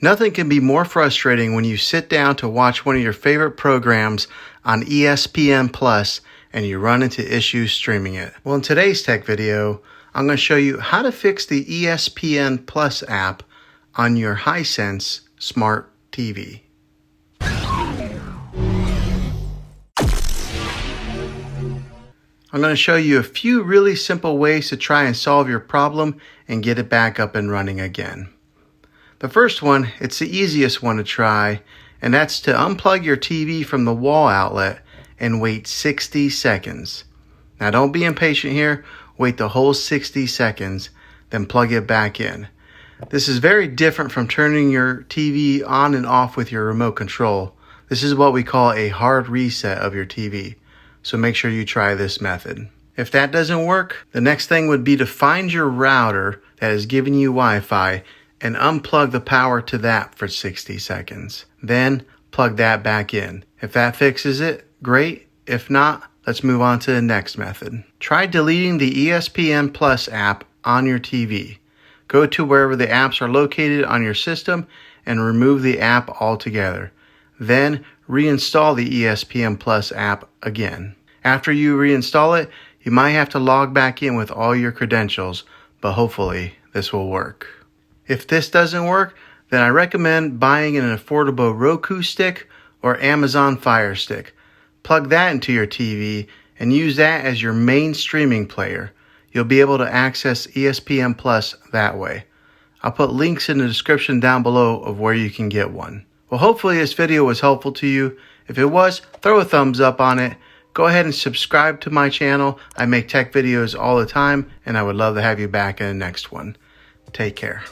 Nothing can be more frustrating when you sit down to watch one of your favorite programs on ESPN Plus and you run into issues streaming it. Well, in today's tech video, I'm going to show you how to fix the ESPN Plus app on your Hisense Smart TV. I'm going to show you a few really simple ways to try and solve your problem and get it back up and running again. The first one, it's the easiest one to try, and that's to unplug your TV from the wall outlet and wait 60 seconds. Now don't be impatient here, wait the whole 60 seconds, then plug it back in. This is very different from turning your TV on and off with your remote control. This is what we call a hard reset of your TV. So make sure you try this method. If that doesn't work, the next thing would be to find your router that is giving you Wi-Fi and unplug the power to that for 60 seconds. Then plug that back in. If that fixes it, great. If not, let's move on to the next method. Try deleting the ESPN Plus app on your TV. Go to wherever the apps are located on your system and remove the app altogether. Then reinstall the ESPN Plus app again. After you reinstall it, you might have to log back in with all your credentials, but hopefully this will work. If this doesn't work, then I recommend buying an affordable Roku stick or Amazon Fire Stick. Plug that into your TV and use that as your main streaming player. You'll be able to access ESPN Plus that way. I'll put links in the description down below of where you can get one. Well, hopefully this video was helpful to you. If it was, throw a thumbs up on it. Go ahead and subscribe to my channel. I make tech videos all the time, and I would love to have you back in the next one. Take care.